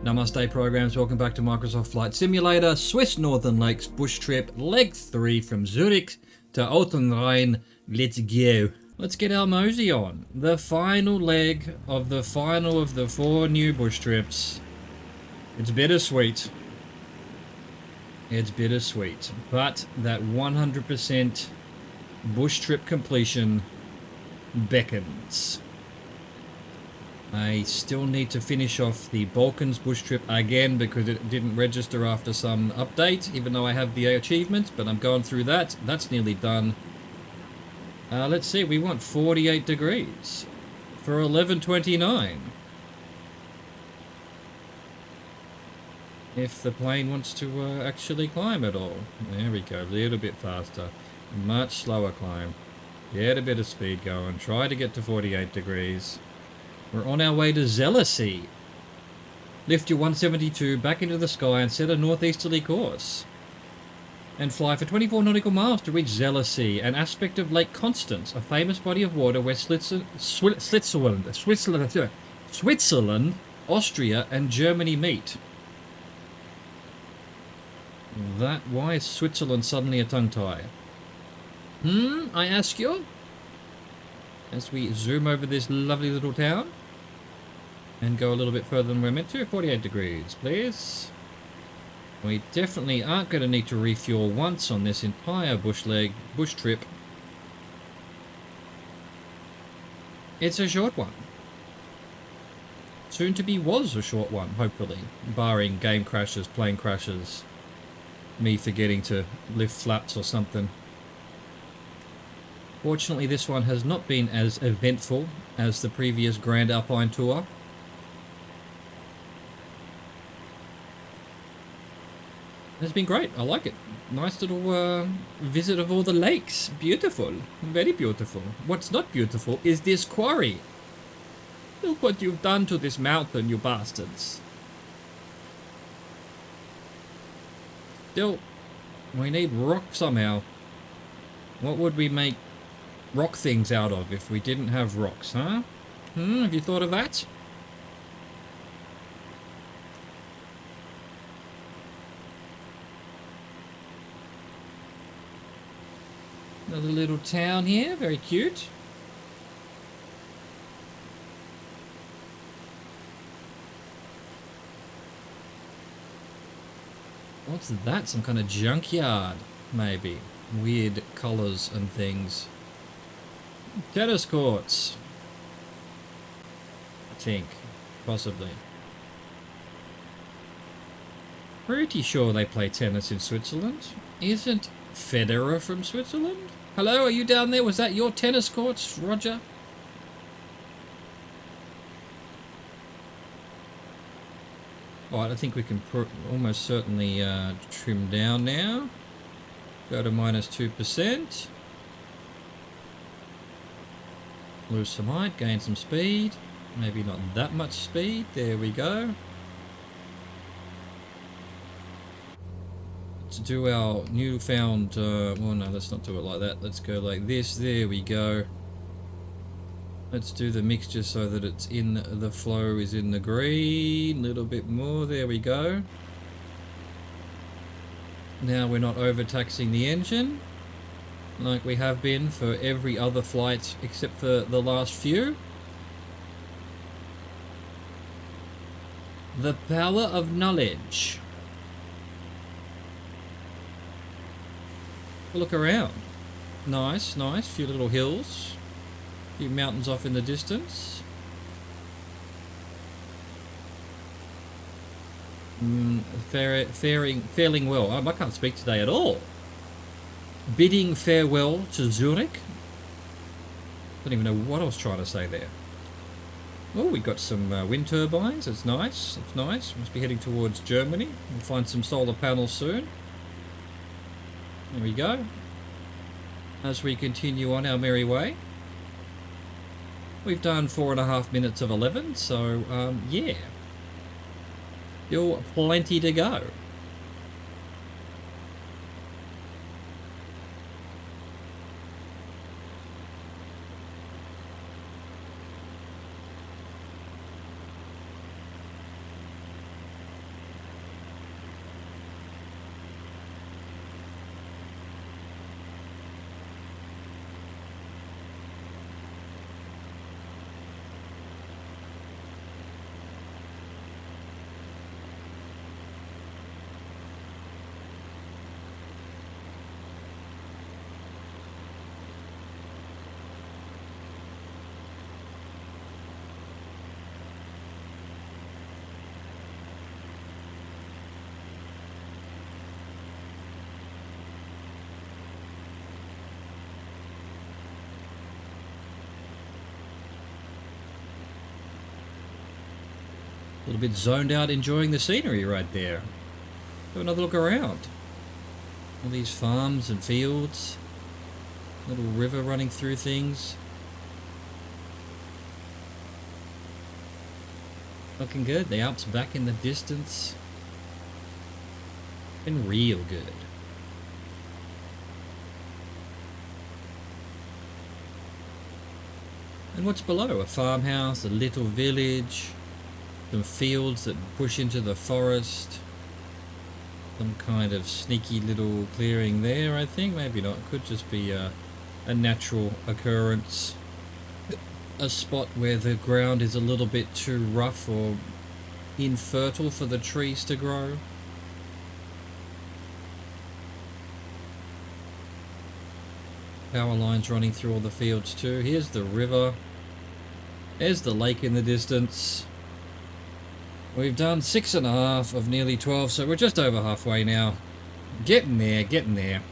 Namaste programs, welcome back to Microsoft Flight Simulator, Swiss Northern Lakes bush trip, leg 3 from Zurich to Altenrhein. Let's go. Let's get our mosey on. The final leg of the final of the 4 new bush trips. It's bittersweet. It's bittersweet, but that 100% bush trip completion beckons. I still need to finish off the Balkans bush trip again because it didn't register after some update, even though I have the achievement, but I'm going through that. That's nearly done. Let's see, we want 48 degrees for 11:29. If the plane wants to actually climb at all. There we go, a little bit faster. Much slower climb. Get a bit of speed going. Try to get to 48 degrees. We're on our way to Zealousy. Lift your 172 back into the sky and set a northeasterly course. And fly for 24 nautical miles to reach Zealousy, an aspect of Lake Constance, a famous body of water where Switzerland, Austria, and Germany meet. Why is Switzerland suddenly a tongue tie? I ask you? As we zoom over this lovely little town. And go a little bit further than we're meant to. 48 degrees, please. We definitely aren't going to need to refuel once on this entire bush trip. It's a short one. Soon to be was a short one, hopefully. Barring game crashes, plane crashes. Me forgetting to lift flaps or something. Fortunately, this one has not been as eventful as the previous Grand Alpine Tour. It's been great. I like it. Nice little visit of all the lakes. Beautiful. Very beautiful. What's not beautiful is this quarry. Look what you've done to this mountain, you bastards. Still, we need rock somehow. What would we make rock things out of if we didn't have rocks, huh? Have you thought of that? Another little town here, very cute. What's that? Some kind of junkyard, maybe. Weird colours and things. Tennis courts. I think. Possibly. Pretty sure they play tennis in Switzerland. Isn't Federer from Switzerland? Hello, are you down there? Was that your tennis courts, Roger? Alright, I think we can almost certainly trim down now. Go to -2%. Lose some height, gain some speed. Maybe not that much speed. There we go. Let's do our newfound... well, no, let's not do it like that. Let's go like this. There we go. Let's do the mixture so that it's in the flow is in the green. A little bit more. There we go. Now we're not overtaxing the engine like we have been for every other flight except for the last few. The power of knowledge. Look around. Nice, nice. Few little hills. Few mountains off in the distance. Faring well. I can't speak today at all. Bidding farewell to Zurich. Don't even know what I was trying to say there. Oh, we got some wind turbines. It's nice. It's nice. Must be heading towards Germany. We'll find some solar panels soon. There we go. As we continue on our merry way. We've done 4.5 minutes of 11, so yeah. Still plenty to go. A little bit zoned out enjoying the scenery right there. Have another look around. All these farms and fields. Little river running through things. Looking good. The Alps back in the distance. Been real good. And what's below? A farmhouse, a little village, some fields that push into the forest. Some kind of sneaky little clearing there, I think. Maybe not. Could just be a natural occurrence. A spot where the ground is a little bit too rough or infertile for the trees to grow. Power lines running through all the fields too. Here's the river. There's the lake in the distance. We've done 6.5 of nearly 12, so we're just over halfway now. Getting there, getting there.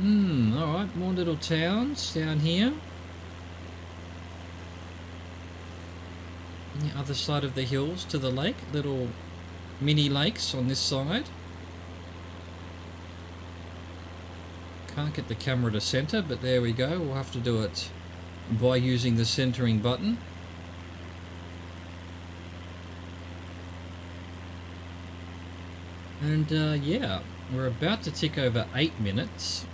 Alright, more little towns down here. On the other side of the hills to the lake, little mini lakes on this side. Can't get the camera to center, but there we go. We'll have to do it by using the centering button. And yeah, we're about to tick over 8 minutes.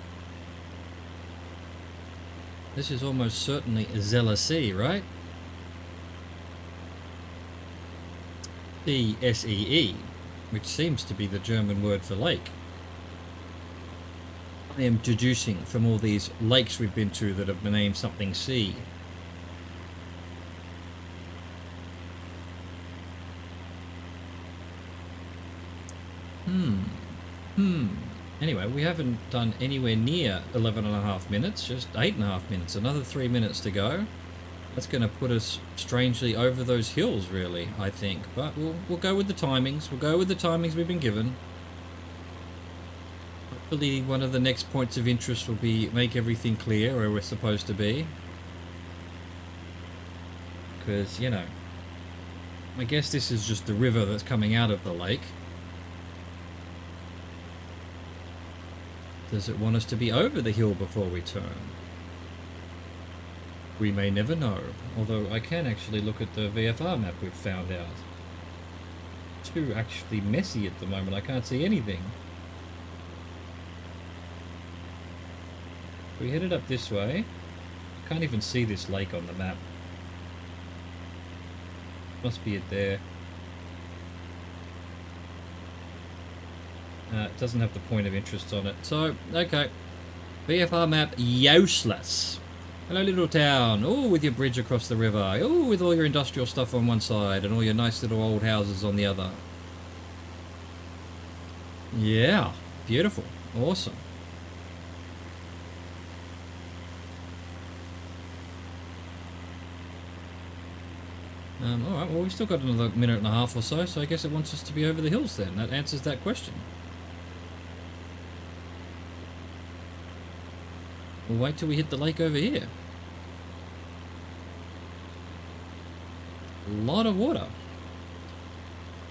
This is almost certainly Zelasee, right? C-S-E-E, which seems to be the German word for lake. I am deducing from all these lakes we've been to that have been named something C. Anyway, we haven't done anywhere near 11.5 minutes, just 8.5 minutes. Another 3 minutes to go. That's going to put us strangely over those hills, really, I think. But we'll go with the timings. We'll go with the timings we've been given. Hopefully one of the next points of interest will be make everything clear where we're supposed to be. Because, you know, I guess this is just the river that's coming out of the lake. Does it want us to be over the hill before we turn? We may never know, although I can actually look at the VFR map we've found out. It's too actually messy at the moment, I can't see anything. We headed up this way. I can't even see this lake on the map. Must be it there. It doesn't have the point of interest on it. So, okay. VFR map, useless. Hello, little town. Oh, with your bridge across the river. Oh, with all your industrial stuff on one side and all your nice little old houses on the other. Yeah, beautiful. Awesome. Alright, well, we've still got another minute and a half or so, so I guess it wants us to be over the hills then. That answers that question. We'll wait till we hit the lake over here. A lot of water.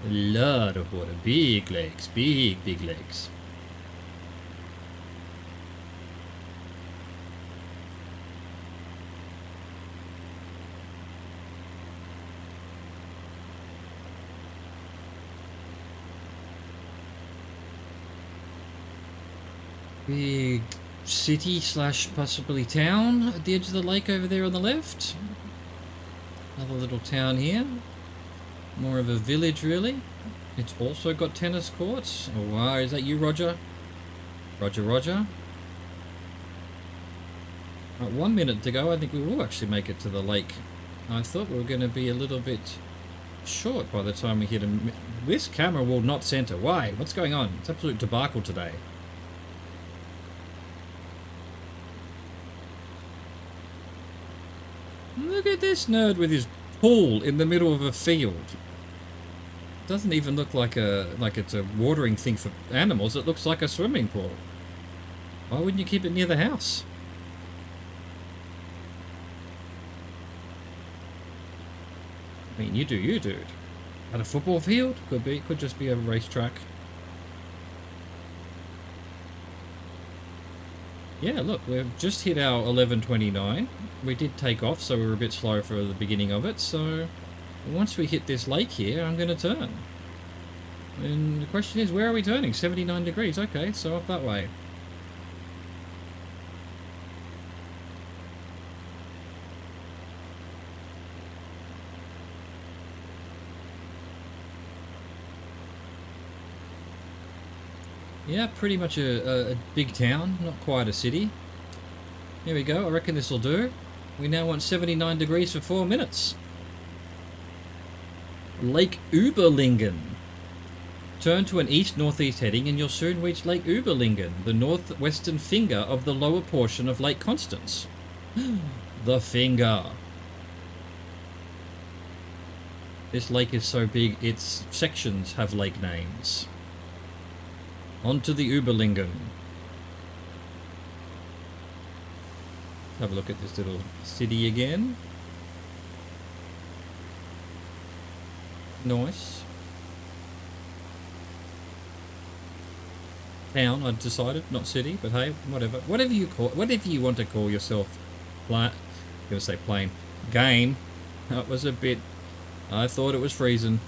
A lot of water. Big lakes. Big, big lakes. Big city slash possibly town at the edge of the lake over there on the left. Another little town here. More of a village, really. It's also got tennis courts. Oh, wow, is that you, Roger? Roger, Roger. 1 minute to go. I think we will actually make it to the lake. I thought we were going to be a little bit short by the time we hit a... This camera will not center. Why? What's going on? It's absolute debacle today. Look at this nerd with his pool in the middle of a field. Doesn't even look like it's a watering thing for animals. It looks like a swimming pool. Why wouldn't you keep it near the house? I mean, you do you, dude. At a football field? Could just be a racetrack. Yeah, look, we've just hit our 11:29. We did take off, so we were a bit slow for the beginning of it, so once we hit this lake here, I'm going to turn. And the question is, where are we turning? 79 degrees. Okay, so up that way. Yeah, pretty much a big town, not quite a city. Here we go, I reckon this will do. We now want 79 degrees for 4 minutes. Lake Uberlingen. Turn to an east-northeast heading and you'll soon reach Lake Uberlingen, the northwestern finger of the lower portion of Lake Constance. The finger. This lake is so big, its sections have lake names. Onto the Uberlingen. Have a look at this little city again. Nice. Town, I've decided, not city, but hey, whatever. Whatever you want to call yourself. I'm gonna say plane. Game. That was a bit... I thought it was freezing.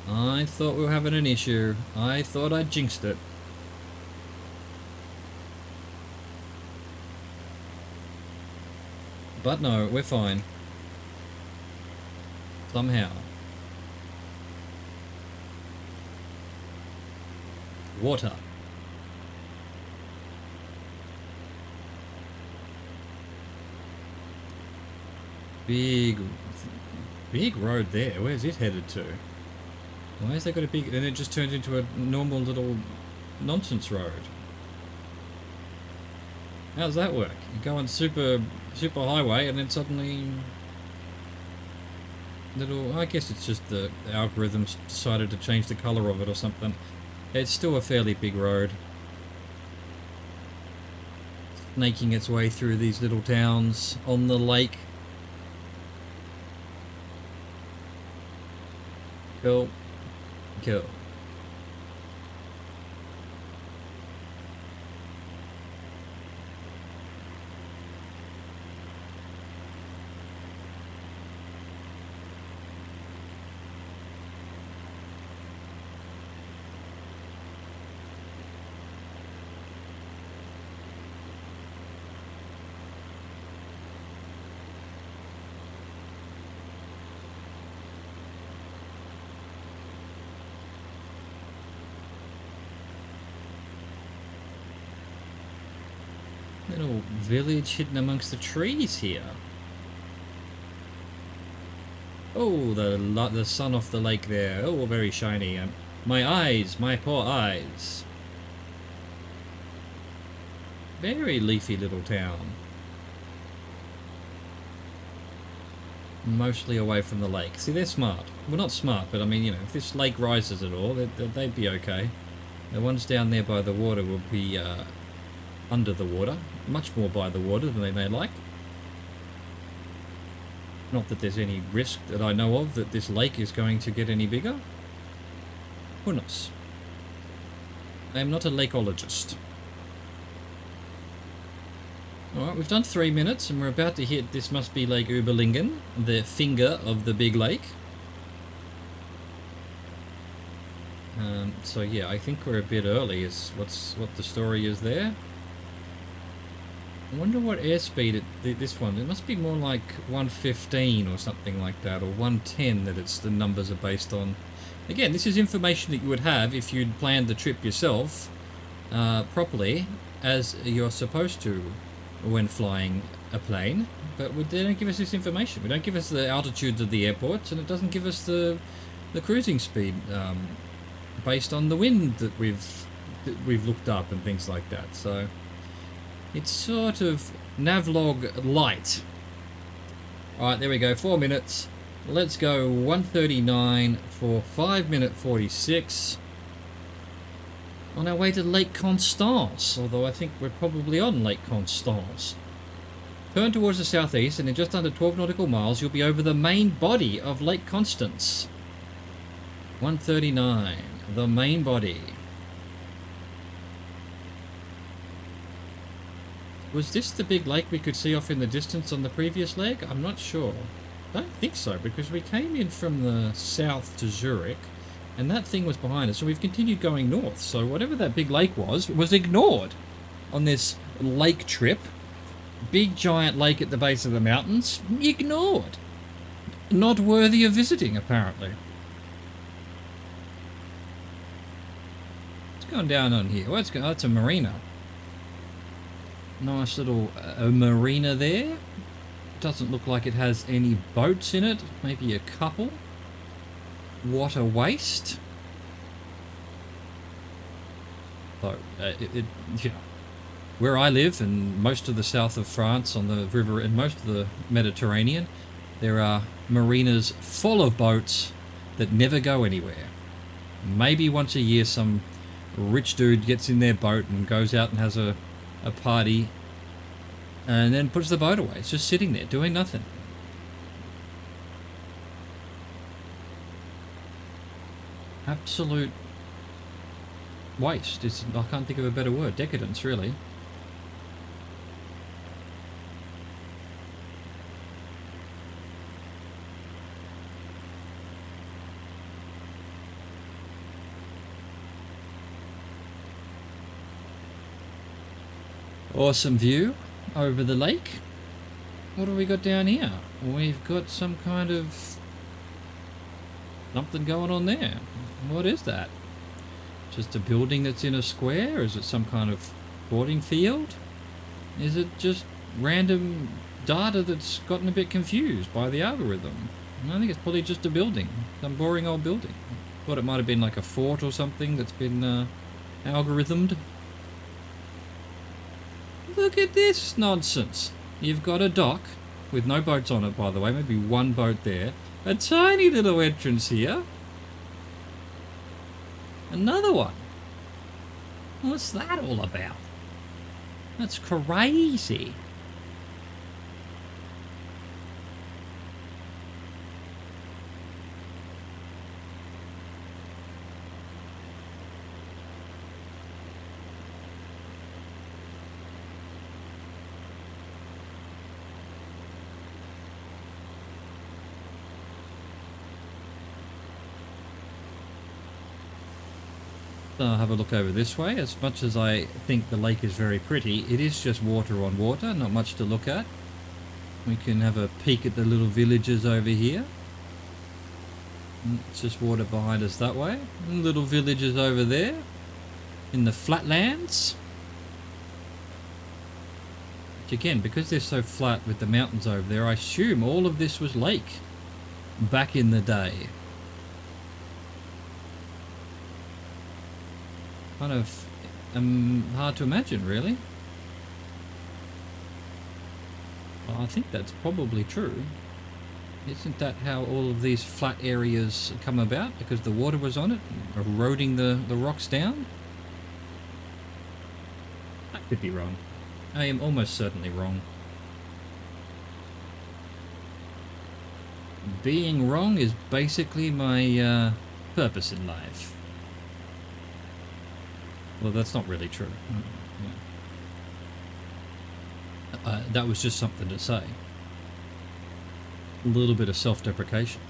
I thought we were having an issue. I thought I jinxed it. But no, we're fine. Somehow. Water. Big road there. Where's it headed to? Why has that got a big... And it just turns into a normal little nonsense road. How does that work? You go on super highway and then suddenly... Little... I guess it's just the algorithms decided to change the colour of it or something. It's still a fairly big road. Snaking its way through these little towns on the lake. Cool. Cool. Little village hidden amongst the trees here. Oh, the sun off the lake there. Oh, very shiny. My eyes, my poor eyes. Very leafy little town. Mostly away from the lake. See, they're smart. Well, not smart, but I mean, you know, if this lake rises at all, they'd be okay. The ones down there by the water will be under the water. Much more by the water than they may like. Not that there's any risk that I know of that this lake is going to get any bigger. Who knows? I am not a lakeologist. Alright, we've done 3 minutes and we're about to hit, this must be Lake Uberlingen, the finger of the big lake. So yeah, I think we're a bit early is what the story is there. I wonder what airspeed this one. It must be more like 115 or something like that, or 110 that the numbers are based on. Again, this is information that you would have if you'd planned the trip yourself properly, as you're supposed to when flying a plane. But they don't give us this information. We don't give us the altitudes of the airports, and it doesn't give us the cruising speed based on the wind that we've looked up and things like that. So it's sort of navlog light. Alright, there we go, 4 minutes. Let's go 139 for 5 minute 46. On our way to Lake Constance, although I think we're probably on Lake Constance. Turn towards the southeast, and in just under 12 nautical miles, you'll be over the main body of Lake Constance. 139, the main body. Was this the big lake we could see off in the distance on the previous leg? I'm not sure. I don't think so, because we came in from the south to Zurich, and that thing was behind us, so we've continued going north. So whatever that big lake was ignored on this lake trip. Big giant lake at the base of the mountains, ignored. Not worthy of visiting, apparently. What's going down on here? Oh, it's a marina. Nice little marina there. Doesn't look like it has any boats in it. Maybe a couple. Water waste. So, yeah. Where I live, and most of the south of France on the river and most of the Mediterranean, there are marinas full of boats that never go anywhere. Maybe once a year some rich dude gets in their boat and goes out and has a party and then puts the boat away. It's just sitting there doing nothing. Absolute waste. I can't think of a better word. Decadence, really. Awesome view over the lake. What have we got down here? We've got some kind of something going on there. What is that? Just a building that's in a square? Is it some kind of sporting field? Is it just random data that's gotten a bit confused by the algorithm? I think it's probably just a building. Some boring old building. Thought it might have been like a fort or something that's been algorithmed. Look at this nonsense. You've got a dock with no boats on it, by the way. Maybe one boat there. A tiny little entrance here. Another one. What's that all about? That's crazy. I'll have a look over this way. As much as I think the lake is very pretty, it is just water on water, not much to look at. We can have a peek at the little villages over here. It's just water behind us that way. And little villages over there in the flatlands. Which again, because they're so flat with the mountains over there, I assume all of this was lake back in the day. Kind of hard to imagine, really. Well, I think that's probably true. Isn't that how all of these flat areas come about? Because the water was on it, eroding the rocks down? I could be wrong. I am almost certainly wrong. Being wrong is basically my purpose in life. Well, that's not really true. Yeah. That was just something to say. A little bit of self-deprecation.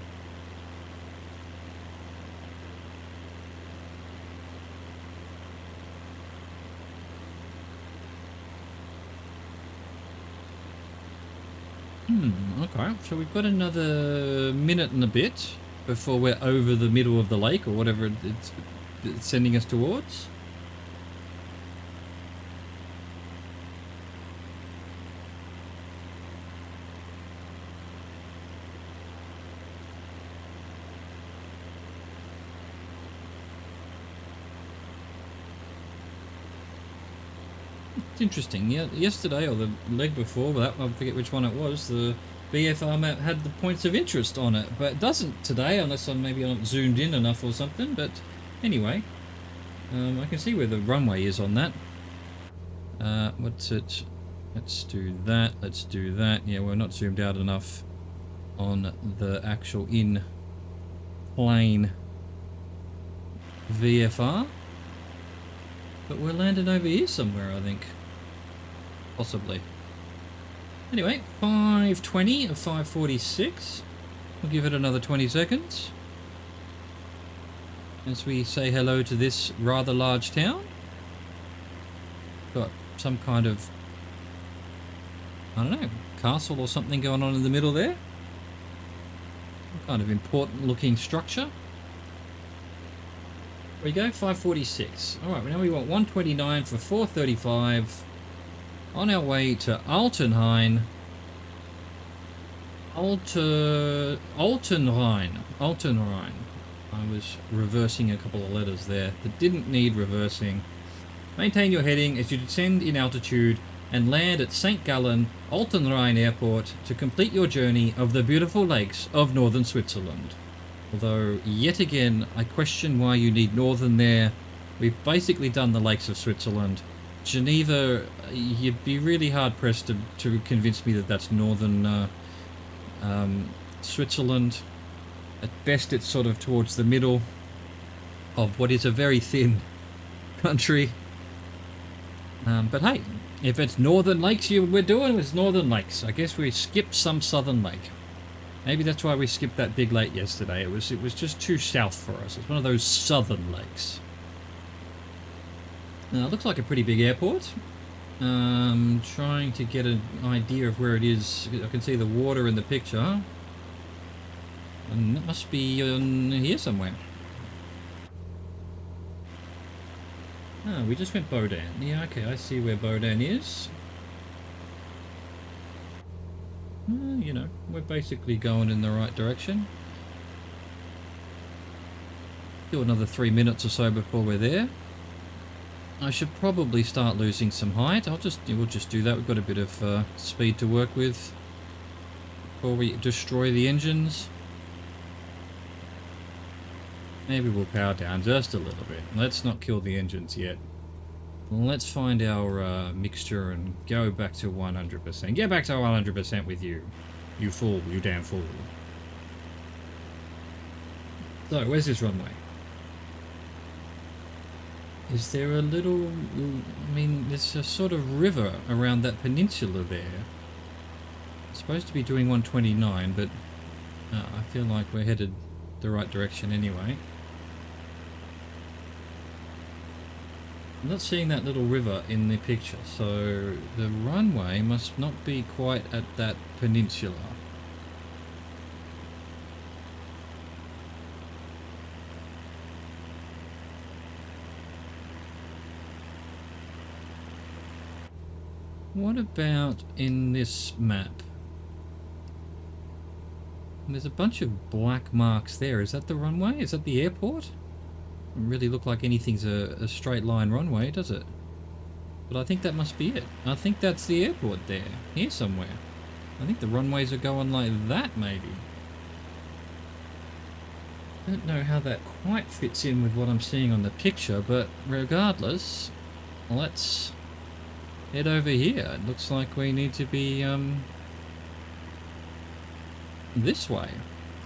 Okay, so we've got another minute and a bit before we're over the middle of the lake or whatever it's sending us towards. It's interesting. Yeah, yesterday or the leg before that, I forget which one it was. The VFR map had the points of interest on it, but it doesn't today, unless I'm not zoomed in enough or something. But anyway, I can see where the runway is on that. What's it? Let's do that. Let's do that. Yeah, we're not zoomed out enough on the actual in-plane VFR, but we're landing over here somewhere, I think. Possibly. Anyway, 5:20 of 5:46. We'll give it another 20 seconds as we say hello to this rather large town. Got some kind of, I don't know, castle or something going on in the middle there. Some kind of important looking structure. There we go, 5:46. Alright, now we want 129 for 4:35. On our way to Altenrhein. Altenrhein. I was reversing a couple of letters there that didn't need reversing. Maintain your heading as you descend in altitude and land at St. Gallen, Altenrhein Airport to complete your journey of the beautiful lakes of northern Switzerland. Although, yet again, I question why you need northern there. We've basically done the lakes of Switzerland. Geneva, you'd be really hard-pressed to convince me that that's northern Switzerland. At best, it's sort of towards the middle of what is a very thin country. But hey, if it's northern lakes we're doing, it's northern lakes. I guess we skipped some southern lake. Maybe that's why we skipped that big lake yesterday. It was just too south for us. It's one of those southern lakes. Now, it looks like a pretty big airport. Trying to get an idea of where it is. I can see the water in the picture. And it must be here somewhere. Ah, we just went Bodan. Yeah, okay, I see where Bodan is. You know, we're basically going in the right direction. Do another 3 minutes or so before we're there. I should probably start losing some height. We'll just do that. We've got a bit of speed to work with before we destroy the engines. Maybe we'll power down just a little bit. Let's not kill the engines yet. Let's find our mixture and go back to 100%. Get back to 100% with you. You fool. You damn fool. So, where's this runway? Is there a little... I mean, there's a sort of river around that peninsula there. It's supposed to be doing 129, but I feel like we're headed the right direction anyway. I'm not seeing that little river in the picture, so the runway must not be quite at that peninsula. What about in this map? There's a bunch of black marks there. Is that the runway? Is that the airport? Doesn't really look like anything's a straight line runway, does it? But I think that must be it. I think that's the airport there. Here somewhere. I think the runways are going like that, maybe. I don't know how that quite fits in with what I'm seeing on the picture, but regardless, let's head over here. It looks like we need to be this way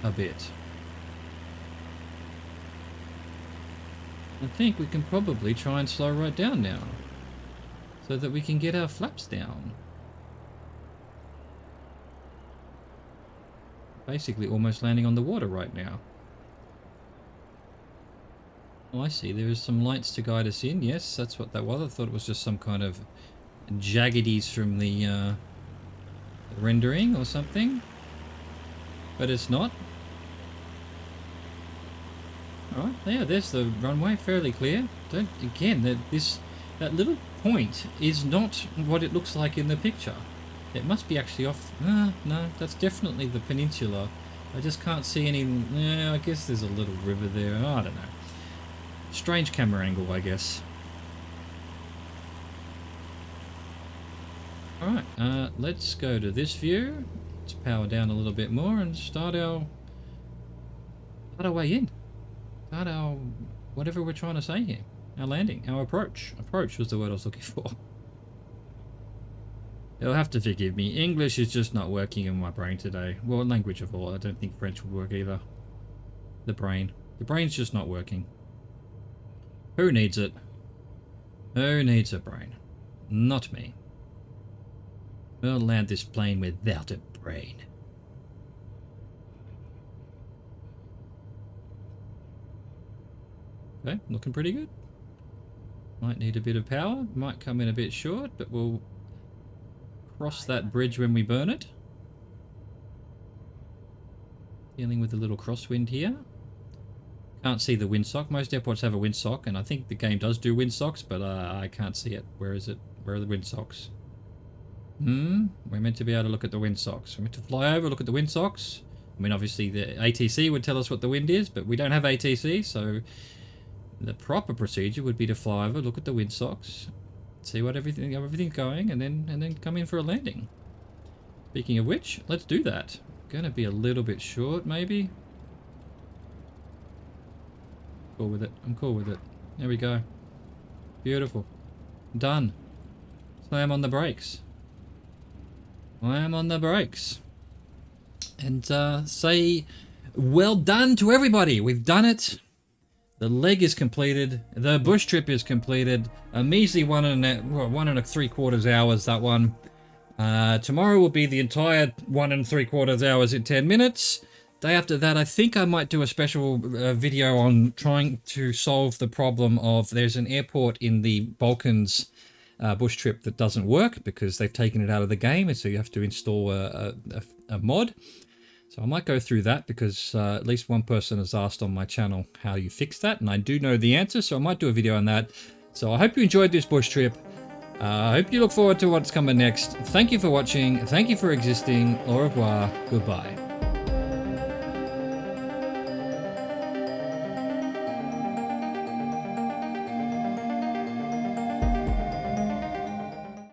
a bit. I think we can probably try and slow right down now so that we can get our flaps down. Basically almost landing on the water right now. Oh, I see. There is some lights to guide us in. Yes, that's what that was. I thought it was just some kind of jaggedies from the rendering or something. But it's not. Alright, yeah, there's the runway, fairly clear. That little point is not what it looks like in the picture. It must be actually off. No, that's definitely the peninsula. I just can't see any. Yeah, I guess there's a little river there. Oh, I don't know. Strange camera angle, I guess. Alright, let's go to this view. Let's power down a little bit more and start our way in. Start our whatever we're trying to say here. Our landing, our approach. Approach was the word I was looking for. You'll have to forgive me. English is just not working in my brain today. Well, language of all. I don't think French would work either. The brain. The brain's just not working. Who needs it? Who needs a brain? Not me. We'll land this plane without a brain. Okay, looking pretty good. Might need a bit of power. Might come in a bit short, but we'll cross that bridge when we burn it. Dealing with a little crosswind here. Can't see the windsock. Most airports have a windsock, and I think the game does do windsocks, but I can't see it. Where is it? Where are the windsocks? We're meant to be able to look at the windsocks. We're meant to fly over, look at the windsocks. I mean, obviously the ATC would tell us what the wind is, but we don't have ATC, so the proper procedure would be to fly over, look at the windsocks, see what everything's going, and then come in for a landing. Speaking of which, let's do that. Gonna be a little bit short, maybe. Cool with it. I'm cool with it. There we go. Beautiful. Done. Slam on the brakes. Slam on the brakes. And say well done to everybody. We've done it. The leg is completed. The bush trip is completed. A measly 1 1.75 hours, that one. Tomorrow will be the entire 1 3/4 hours in 10 minutes. Day after that, I think I might do a special video on trying to solve the problem of there's an airport in the Balkans bush trip that doesn't work because they've taken it out of the game, and so you have to install a mod. So I might go through that because at least one person has asked on my channel how you fix that, and I do know the answer, so I might do a video on that. So I hope you enjoyed this bush trip. I hope you look forward to what's coming next. Thank you for watching. Thank you for existing. Au revoir. Goodbye.